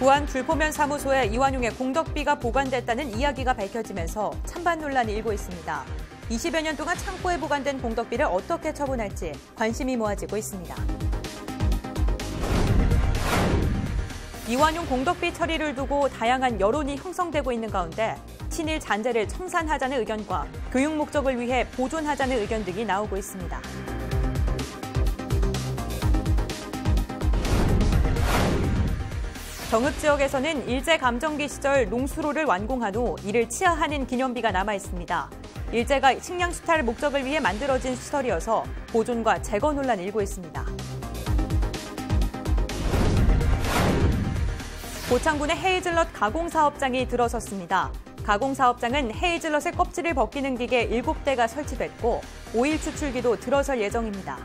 부안 줄포면 사무소에 이완용의 공덕비가 보관됐다는 이야기가 밝혀지면서 찬반 논란이 일고 있습니다. 20여 년 동안 창고에 보관된 공덕비를 어떻게 처분할지 관심이 모아지고 있습니다. 이완용 공덕비 처리를 두고 다양한 여론이 형성되고 있는 가운데 친일 잔재를 청산하자는 의견과 교육 목적을 위해 보존하자는 의견 등이 나오고 있습니다. 정읍 지역에서는 일제감정기 시절 농수로를 완공한 후 이를 치하하는 기념비가 남아 있습니다. 일제가 식량 수탈 목적을 위해 만들어진 시설이어서 보존과 재건 논란이 일고 있습니다. 고창군의 헤이즐넛 가공사업장이 들어섰습니다. 가공사업장은 헤이즐넛의 껍질을 벗기는 기계 7대가 설치됐고 오일 추출기도 들어설 예정입니다.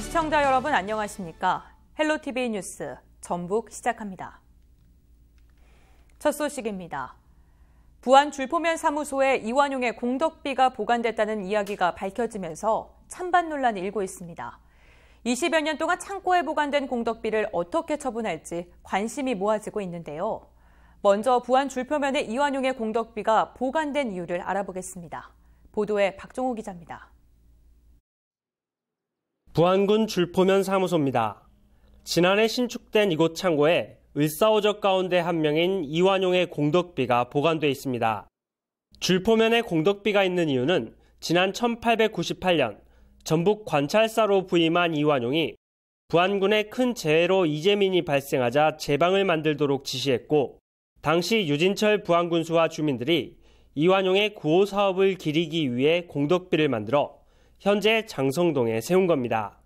시청자 여러분 안녕하십니까? 헬로티비 뉴스 전북 시작합니다. 첫 소식입니다. 부안 줄포면 사무소에 이완용의 공덕비가 보관됐다는 이야기가 밝혀지면서 찬반 논란이 일고 있습니다. 20여 년 동안 창고에 보관된 공덕비를 어떻게 처분할지 관심이 모아지고 있는데요. 먼저 부안 줄포면에 이완용의 공덕비가 보관된 이유를 알아보겠습니다. 보도에 박종호 기자입니다. 부안군 줄포면 사무소입니다. 지난해 신축된 이곳 창고에 을사오적 가운데 한 명인 이완용의 공덕비가 보관돼 있습니다. 줄포면에 공덕비가 있는 이유는 지난 1898년 전북 관찰사로 부임한 이완용이 부안군에 큰 재해로 이재민이 발생하자 제방을 만들도록 지시했고 당시 유진철 부안군수와 주민들이 이완용의 구호 사업을 기리기 위해 공덕비를 만들어 현재 장성동에 세운 겁니다.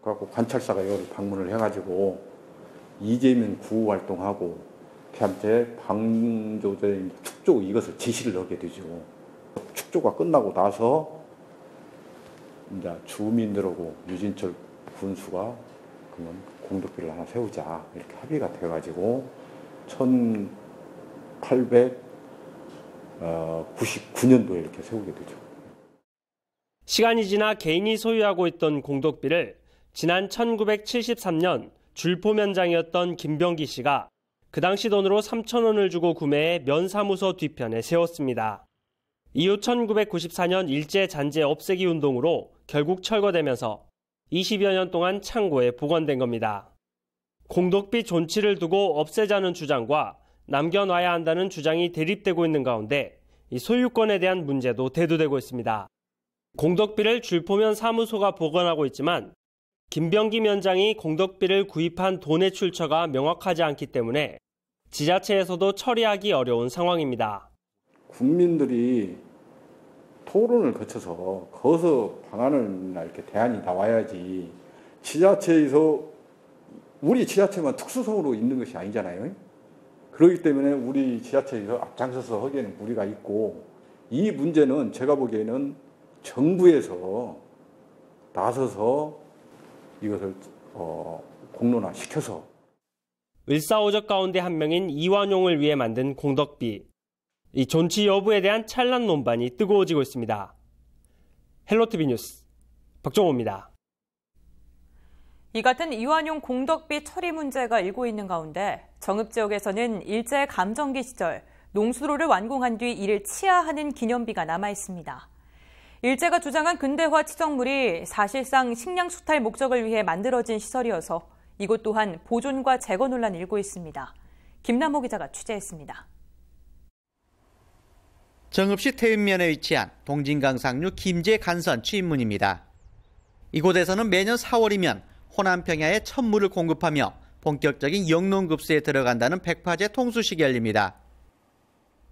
그래서 관찰사가 여기 방문을 해가지고 이재민 구호 활동하고 걔한테 방조제 축조 이것을 지시를 하게 되죠. 축조가 끝나고 나서 이제 주민들하고 유진철 군수가 그러면 공덕비를 하나 세우자 이렇게 합의가 돼가지고 1899년도에 이렇게 세우게 되죠. 시간이 지나 개인이 소유하고 있던 공덕비를 지난 1973년 줄포면장이었던 김병기 씨가 그 당시 돈으로 3,000원을 주고 구매해 면사무소 뒤편에 세웠습니다. 이후 1994년 일제 잔재 없애기 운동으로 결국 철거되면서 20여 년 동안 창고에 보관된 겁니다. 공덕비 존치를 두고 없애자는 주장과 남겨놔야 한다는 주장이 대립되고 있는 가운데 이 소유권에 대한 문제도 대두되고 있습니다. 공덕비를 줄포면 사무소가 보관하고 있지만 김병기 면장이 공덕비를 구입한 돈의 출처가 명확하지 않기 때문에 지자체에서도 처리하기 어려운 상황입니다. 국민들이 토론을 거쳐서 거기서 방안을 이렇게 대안이 나와야지 지자체에서 우리 지자체만 특수성으로 있는 것이 아니잖아요. 그렇기 때문에 우리 지자체에서 앞장서서 하기에는 무리가 있고 이 문제는 제가 보기에는 정부에서 나서서 이것을 공론화시켜서 을사오적 가운데 한 명인 이완용을 위해 만든 공덕비. 이 존치 여부에 대한 찬란 논반이 뜨거워지고 있습니다. 헬로티비 뉴스 박종호입니다. 이 같은 이완용 공덕비 처리 문제가 일고 있는 가운데 정읍 지역에서는 일제 감정기 시절 농수로를 완공한 뒤 이를 치하하는 기념비가 남아 있습니다. 일제가 주장한 근대화 치정물이 사실상 식량 수탈 목적을 위해 만들어진 시설이어서 이곳 또한 보존과 재건 논란이 일고 있습니다. 김남호 기자가 취재했습니다. 정읍시 태읍면에 위치한 동진강 상류 김제 간선 취입문입니다. 이곳에서는 매년 4월이면 호남 평야에 천물을 공급하며 본격적인 영농급수에 들어간다는 백파제 통수식이 열립니다.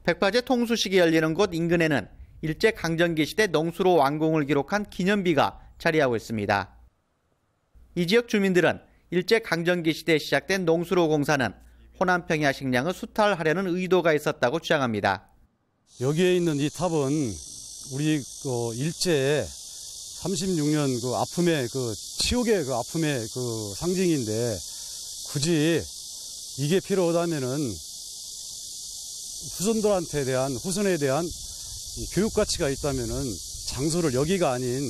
백파제 통수식이 열리는 곳 인근에는 일제강점기 시대 농수로 완공을 기록한 기념비가 자리하고 있습니다. 이 지역 주민들은 일제강점기 시대에 시작된 농수로 공사는 호남 평야 식량을 수탈하려는 의도가 있었다고 주장합니다. 여기에 있는 이 탑은 우리 일제의 36년 그 아픔의 치욕의 아픔의 상징인데 굳이 이게 필요하다면은 후손에 대한 교육 가치가 있다면은 장소를 여기가 아닌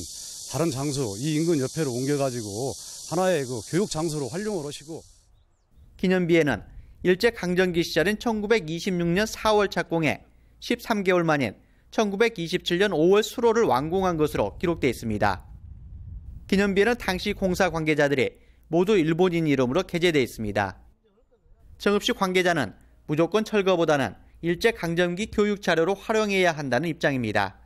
다른 장소, 이 인근 옆에로 옮겨가지고 하나의 그 교육 장소로 활용을 하시고. 기념비에는 일제강점기 시절인 1926년 4월 착공해 13개월 만인 1927년 5월 수로를 완공한 것으로 기록되어 있습니다. 기념비에는 당시 공사 관계자들이 모두 일본인 이름으로 게재되어 있습니다. 정읍시 관계자는 무조건 철거보다는 일제강점기 교육 자료로 활용해야 한다는 입장입니다.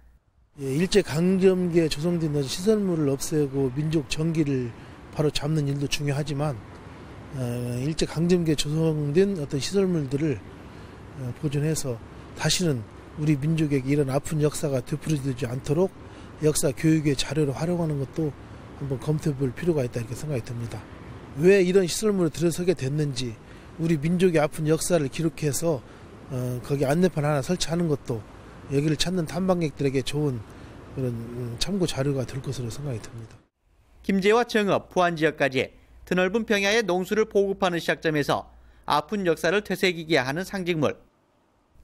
일제강점기에 조성된 시설물을 없애고 민족 정기를 바로 잡는 일도 중요하지만 일제강점기에 조성된 어떤 시설물들을 보존해서 다시는 우리 민족에게 이런 아픈 역사가 되풀이되지 않도록 역사 교육의 자료로 활용하는 것도 한번 검토해볼 필요가 있다 이렇게 생각이 듭니다. 왜 이런 시설물을 들어서게 됐는지 우리 민족의 아픈 역사를 기록해서 거기 안내판 하나 설치하는 것도 여기를 찾는 탐방객들에게 좋은 그런 참고 자료가 될 것으로 생각이 듭니다. 김제와 정읍, 부안 지역까지 드넓은 평야의 농수를 보급하는 시작점에서 아픈 역사를 되새기게 하는 상징물.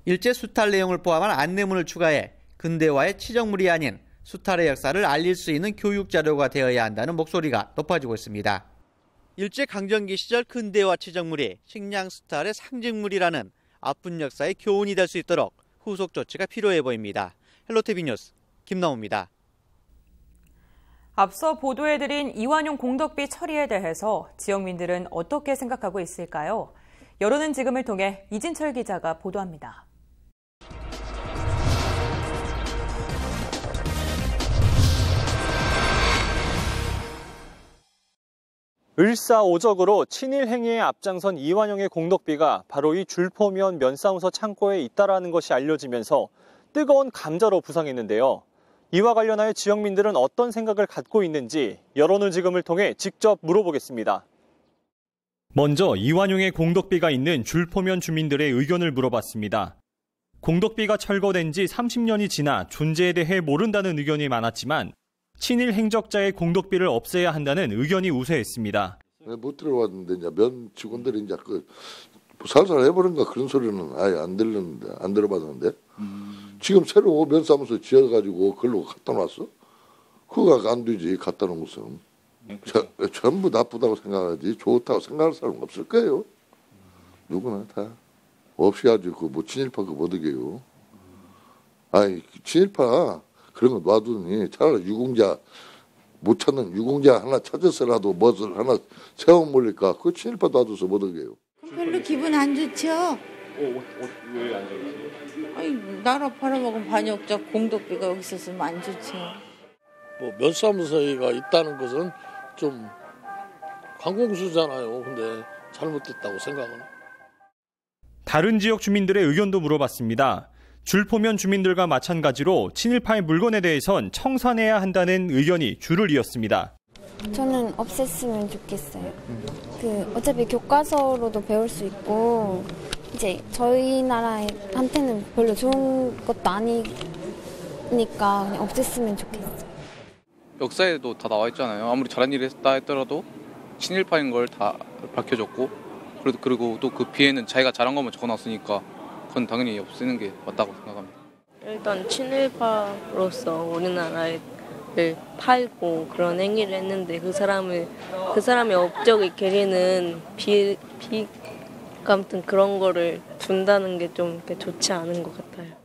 일제 수탈 내용을 포함한 안내문을 추가해 근대화의 치정물이 아닌 수탈의 역사를 알릴 수 있는 교육 자료가 되어야 한다는 목소리가 높아지고 있습니다. 일제강점기 시절 근대화 치정물이 식량 수탈의 상징물이라는 아픈 역사의 교훈이 될 수 있도록 후속 조치가 필요해 보입니다. 헬로티비 뉴스 김나우입니다. 앞서 보도해드린 이완용 공덕비 처리에 대해서 지역민들은 어떻게 생각하고 있을까요? 여론은 지금을 통해 이진철 기자가 보도합니다. 을사오적으로 친일 행위에 앞장선 이완용의 공덕비가 바로 이 줄포면 면사무소 창고에 있다라는 것이 알려지면서 뜨거운 감자로 부상했는데요. 이와 관련하여 지역민들은 어떤 생각을 갖고 있는지 여론은 지금을 통해 직접 물어보겠습니다. 먼저 이완용의 공덕비가 있는 줄포면 주민들의 의견을 물어봤습니다. 공덕비가 철거된 지 30년이 지나 존재에 대해 모른다는 의견이 많았지만 친일 행적자의 공덕비를 없애야 한다는 의견이 우세했습니다. 못 들어봤는데 이제 면 직원들이 이제 그 살살 해버린가 그런 소리는 아예 안 들어봤는데 지금 새로 면사무소 지어가지고 그걸로 갖다 놨어? 그거 안 되지 갖다 놓은 것은 전부 나쁘다고 생각하지 좋다고 생각할 사람 없을 거예요. 누구나 다 없이 아주 그 뭐 친일파 그거 못 이겨요. 아니 친일파 그런 거 놔두니 차라리 유공자 못 찾는 유공자 하나 찾아서라도 멋을 하나 세워 몰릴까 그 친일파 놔둬서 못 이겨요. 별로 기분 안 좋죠. 왜 안 좋지? 아니 나라 팔아먹은 반역자 공덕비가 여기 있었으면 안 좋죠. 뭐 면사무소가 있다는 것은 좀 관공수잖아요. 근데 잘못됐다고 생각은. 다른 지역 주민들의 의견도 물어봤습니다. 줄포면 주민들과 마찬가지로 친일파의 물건에 대해선 청산해야 한다는 의견이 줄을 이었습니다. 저는 없앴으면 좋겠어요. 어차피 교과서로도 배울 수 있고 이제 저희 나라한테는 별로 좋은 것도 아니니까 그냥 없앴으면 좋겠어요. 역사에도 다 나와 있잖아요. 아무리 잘한 일을 했다 했더라도 친일파인 걸 다 밝혀줬고 그리고 또 그 비에는 자기가 잘한 것만 적어놨으니까 그건 당연히 없애는 게 맞다고 생각합니다. 일단 친일파로서 우리나라를 팔고 그런 행위를 했는데 그 사람의 업적을 기리는 아무튼 그런 거를 준다는 게 좀 좋지 않은 것 같아요.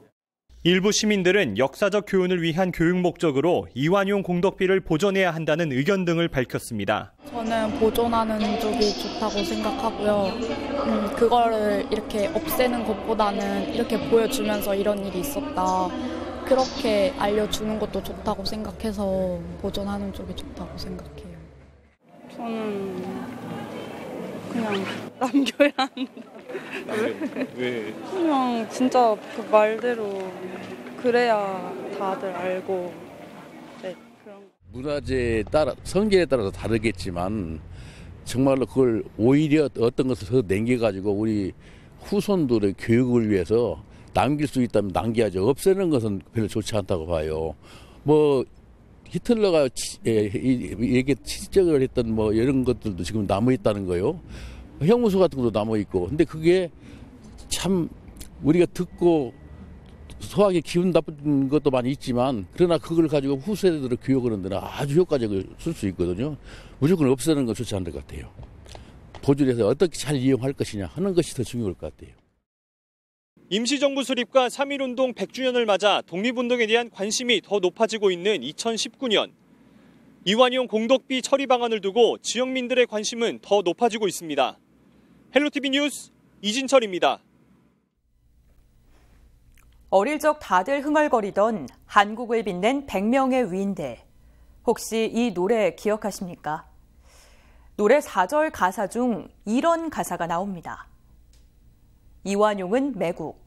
일부 시민들은 역사적 교훈을 위한 교육 목적으로 이완용 공덕비를 보존해야 한다는 의견 등을 밝혔습니다. 저는 보존하는 쪽이 좋다고 생각하고요. 그거를 이렇게 없애는 것보다는 이렇게 보여주면서 이런 일이 있었다. 그렇게 알려주는 것도 좋다고 생각해서 보존하는 쪽이 좋다고 생각해요. 저는 그냥 남겨야 한다. 왜? 그냥 진짜 그 말대로 그래야 다들 알고 그런. 문화재에 따라 성질에 따라서 다르겠지만 정말로 그걸 오히려 어떤 것을 더 남겨가지고 우리 후손들의 교육을 위해서 남길 수 있다면 남겨야죠. 없애는 것은 별로 좋지 않다고 봐요. 뭐 히틀러가 이게 치적을 했던 뭐 이런 것들도 지금 남아 있다는 거요. 형무소 같은 것도 남아 있고. 근데 그게 참 우리가 듣고 소화기 기운 나쁜 것도 많이 있지만 그러나 그걸 가지고 후세대들을 교육하는 데는 아주 효과적으로 쓸 수 있거든요. 무조건 없애는 건 좋지 않을 것 같아요. 보존을 해서 어떻게 잘 이용할 것이냐 하는 것이 더 중요할 것 같아요. 임시정부 수립과 3.1운동 100주년을 맞아 독립운동에 대한 관심이 더 높아지고 있는 2019년. 이완용 공덕비 처리 방안을 두고 지역민들의 관심은 더 높아지고 있습니다. 헬로티비 뉴스 이진철입니다. 어릴 적 다들 흥얼거리던 한국을 빛낸 100명의 위인들. 혹시 이 노래 기억하십니까? 노래 4절 가사 중 이런 가사가 나옵니다. 이완용은 매국,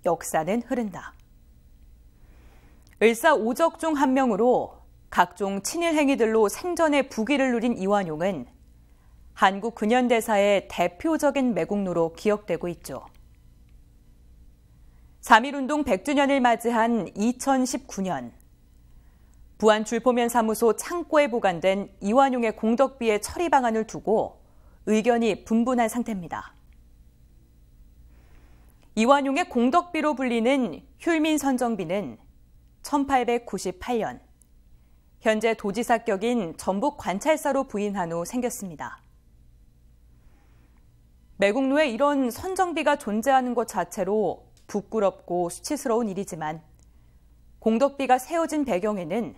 역사는 흐른다. 을사오적 중 한 명으로 각종 친일 행위들로 생전의 부귀를 누린 이완용은 한국 근현대사의 대표적인 매국노로 기억되고 있죠. 3.1운동 100주년을 맞이한 2019년, 부안 줄포면 사무소 창고에 보관된 이완용의 공덕비의 처리 방안을 두고 의견이 분분한 상태입니다. 이완용의 공덕비로 불리는 휼민 선정비는 1898년, 현재 도지사격인 전북 관찰사로 부임한 후 생겼습니다. 매국노에 이런 선정비가 존재하는 것 자체로 부끄럽고 수치스러운 일이지만 공덕비가 세워진 배경에는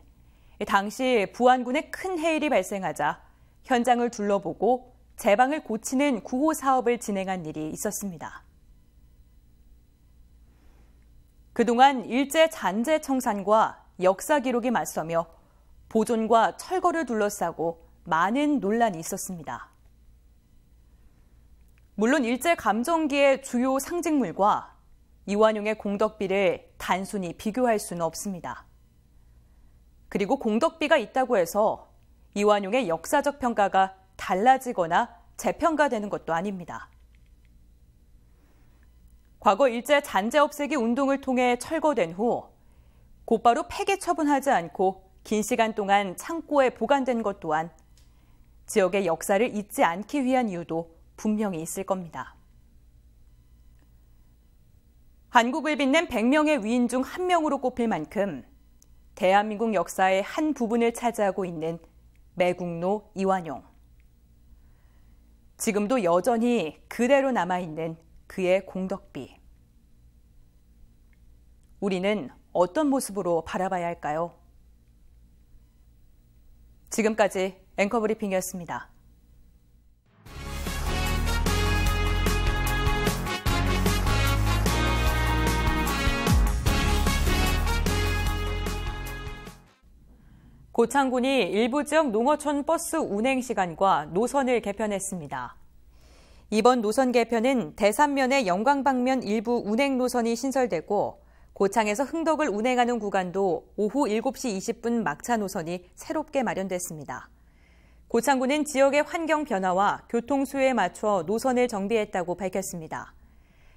당시 부안군에 큰 해일이 발생하자 현장을 둘러보고 제방을 고치는 구호 사업을 진행한 일이 있었습니다. 그동안 일제 잔재 청산과 역사 기록이 맞서며 보존과 철거를 둘러싸고 많은 논란이 있었습니다. 물론 일제 감정기의 주요 상징물과 이완용의 공덕비를 단순히 비교할 수는 없습니다. 그리고 공덕비가 있다고 해서 이완용의 역사적 평가가 달라지거나 재평가되는 것도 아닙니다. 과거 일제 잔재 없애기 운동을 통해 철거된 후 곧바로 폐기 처분하지 않고 긴 시간 동안 창고에 보관된 것 또한 지역의 역사를 잊지 않기 위한 이유도 분명히 있을 겁니다. 한국을 빛낸 100명의 위인 중 한 명으로 꼽힐 만큼 대한민국 역사의 한 부분을 차지하고 있는 매국노 이완용. 지금도 여전히 그대로 남아있는 그의 공덕비. 우리는 어떤 모습으로 바라봐야 할까요? 지금까지 앵커 브리핑이었습니다. 고창군이 일부 지역 농어촌 버스 운행 시간과 노선을 개편했습니다. 이번 노선 개편은 대산면의 영광 방면 일부 운행 노선이 신설되고 고창에서 흥덕을 운행하는 구간도 오후 7시 20분 막차 노선이 새롭게 마련됐습니다. 고창군은 지역의 환경 변화와 교통 수요에 맞춰 노선을 정비했다고 밝혔습니다.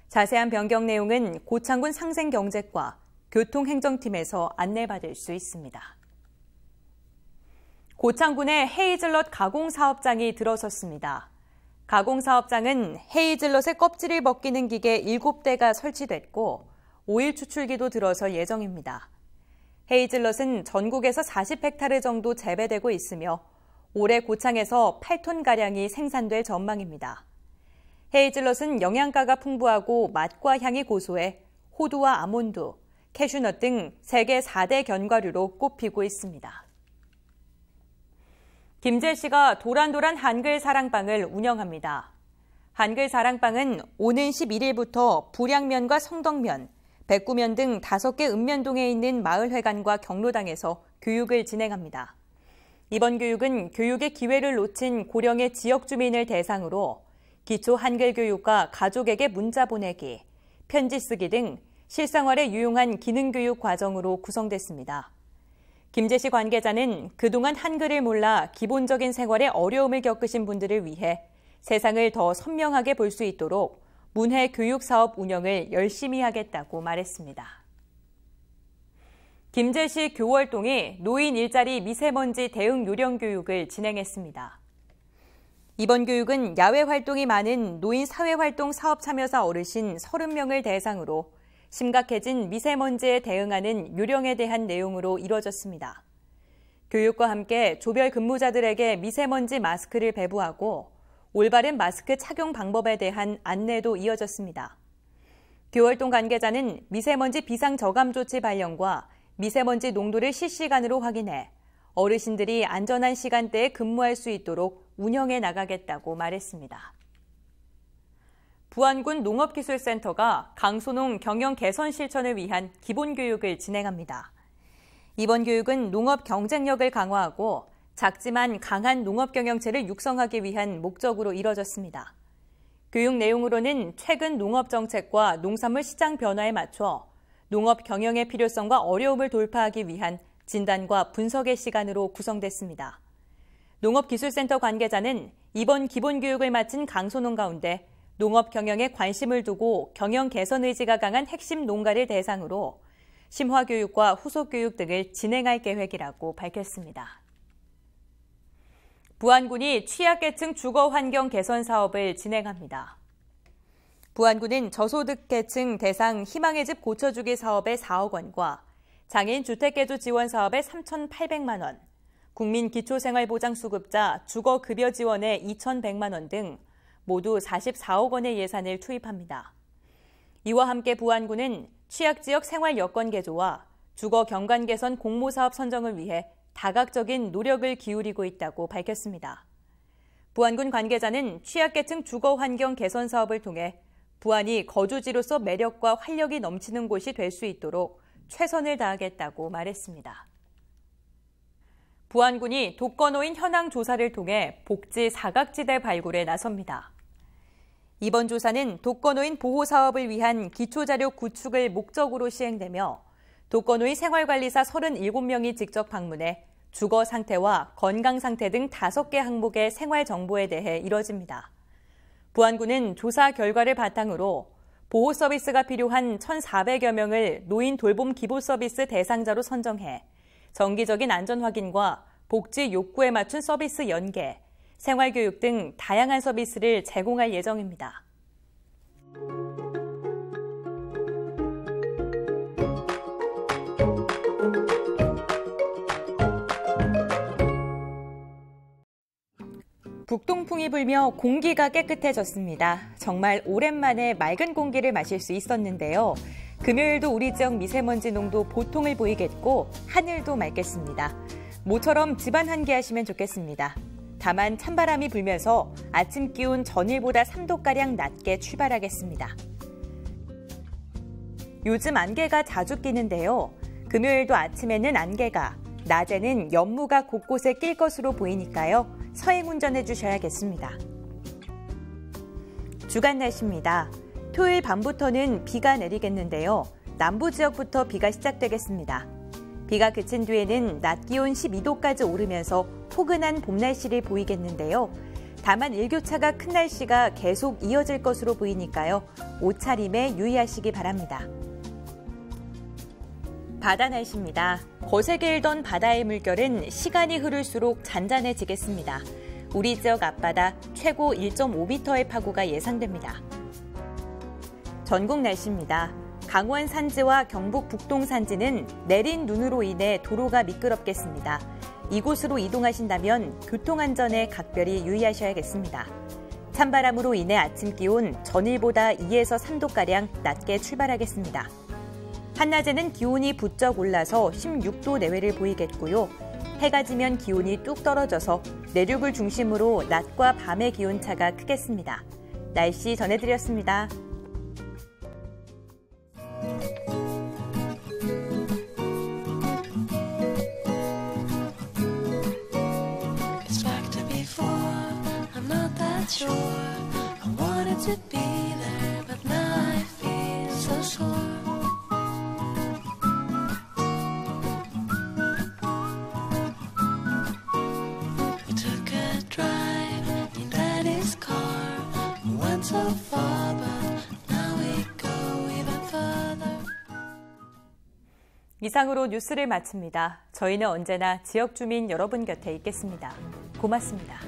자세한 변경 내용은 고창군 상생경제과 교통행정팀에서 안내받을 수 있습니다. 고창군에 헤이즐넛 가공사업장이 들어섰습니다. 가공사업장은 헤이즐넛의 껍질을 벗기는 기계 7대가 설치됐고 오일 추출기도 들어설 예정입니다. 헤이즐넛은 전국에서 40헥타르 정도 재배되고 있으며 올해 고창에서 8톤가량이 생산될 전망입니다. 헤이즐넛은 영양가가 풍부하고 맛과 향이 고소해 호두와 아몬드, 캐슈넛 등 세계 4대 견과류로 꼽히고 있습니다. 김제시가 도란도란 한글 사랑방을 운영합니다. 한글 사랑방은 오는 11일부터 불양면과 성덕면, 백구면 등 5개 읍면동에 있는 마을회관과 경로당에서 교육을 진행합니다. 이번 교육은 교육의 기회를 놓친 고령의 지역 주민을 대상으로 기초 한글 교육과 가족에게 문자 보내기, 편지 쓰기 등 실생활에 유용한 기능 교육 과정으로 구성됐습니다. 김제시 관계자는 그동안 한글을 몰라 기본적인 생활에 어려움을 겪으신 분들을 위해 세상을 더 선명하게 볼 수 있도록 문해 교육 사업 운영을 열심히 하겠다고 말했습니다. 김제시 교월동이 노인 일자리 미세먼지 대응 요령 교육을 진행했습니다. 이번 교육은 야외 활동이 많은 노인 사회활동 사업 참여자 어르신 30명을 대상으로 심각해진 미세먼지에 대응하는 요령에 대한 내용으로 이뤄졌습니다. 교육과 함께 조별 근무자들에게 미세먼지 마스크를 배부하고 올바른 마스크 착용 방법에 대한 안내도 이어졌습니다. 교활동 관계자는 미세먼지 비상저감 조치 발령과 미세먼지 농도를 실시간으로 확인해 어르신들이 안전한 시간대에 근무할 수 있도록 운영해 나가겠다고 말했습니다. 부안군 농업기술센터가 강소농 경영 개선 실천을 위한 기본교육을 진행합니다. 이번 교육은 농업 경쟁력을 강화하고 작지만 강한 농업 경영체를 육성하기 위한 목적으로 이뤄졌습니다. 교육 내용으로는 최근 농업 정책과 농산물 시장 변화에 맞춰 농업 경영의 필요성과 어려움을 돌파하기 위한 진단과 분석의 시간으로 구성됐습니다. 농업기술센터 관계자는 이번 기본교육을 마친 강소농 가운데 농업 경영에 관심을 두고 경영 개선 의지가 강한 핵심 농가를 대상으로 심화교육과 후속교육 등을 진행할 계획이라고 밝혔습니다. 부안군이 취약계층 주거환경 개선 사업을 진행합니다. 부안군은 저소득계층 대상 희망의 집 고쳐주기 사업에 4억 원과 장애인 주택개조 지원 사업에 3,800만 원, 국민기초생활보장수급자 주거급여 지원에 2,100만 원 등 모두 44억 원의 예산을 투입합니다. 이와 함께 부안군은 취약지역 생활여건 개조와 주거 경관 개선 공모사업 선정을 위해 다각적인 노력을 기울이고 있다고 밝혔습니다. 부안군 관계자는 취약계층 주거환경 개선 사업을 통해 부안이 거주지로서 매력과 활력이 넘치는 곳이 될 수 있도록 최선을 다하겠다고 말했습니다. 부안군이 독거노인 현황 조사를 통해 복지 사각지대 발굴에 나섭니다. 이번 조사는 독거노인 보호 사업을 위한 기초자료 구축을 목적으로 시행되며 독거노인 생활관리사 37명이 직접 방문해 주거 상태와 건강 상태 등 5개 항목의 생활 정보에 대해 이뤄집니다. 부안군은 조사 결과를 바탕으로 보호 서비스가 필요한 1,400여 명을 노인 돌봄 기본 서비스 대상자로 선정해 정기적인 안전 확인과 복지 욕구에 맞춘 서비스 연계, 생활교육 등 다양한 서비스를 제공할 예정입니다. 북동풍이 불며 공기가 깨끗해졌습니다. 정말 오랜만에 맑은 공기를 마실 수 있었는데요. 금요일도 우리 지역 미세먼지 농도 보통을 보이겠고 하늘도 맑겠습니다. 모처럼 집안 환기하시면 좋겠습니다. 다만 찬바람이 불면서 아침 기온 전일보다 3도가량 낮게 출발하겠습니다. 요즘 안개가 자주 끼는데요. 금요일도 아침에는 안개가, 낮에는 연무가 곳곳에 낄 것으로 보이니까요. 서행 운전해 주셔야겠습니다. 주간 날씨입니다. 토요일 밤부터는 비가 내리겠는데요. 남부 지역부터 비가 시작되겠습니다. 비가 그친 뒤에는 낮 기온 12도까지 오르면서 포근한 봄 날씨를 보이겠는데요. 다만 일교차가 큰 날씨가 계속 이어질 것으로 보이니까요. 옷차림에 유의하시기 바랍니다. 바다 날씨입니다. 거세게 일던 바다의 물결은 시간이 흐를수록 잔잔해지겠습니다. 우리 지역 앞바다 최고 1.5m의 파고가 예상됩니다. 전국 날씨입니다. 강원 산지와 경북 북동 산지는 내린 눈으로 인해 도로가 미끄럽겠습니다. 이곳으로 이동하신다면 교통안전에 각별히 유의하셔야겠습니다. 찬바람으로 인해 아침 기온 전일보다 2에서 3도가량 낮게 출발하겠습니다. 한낮에는 기온이 부쩍 올라서 16도 내외를 보이겠고요. 해가 지면 기온이 뚝 떨어져서 내륙을 중심으로 낮과 밤의 기온차가 크겠습니다. 날씨 전해드렸습니다. 이상으로 뉴스를 마칩니다. 저희는 언제나 지역 주민 여러분 곁에 있겠습니다. 고맙습니다.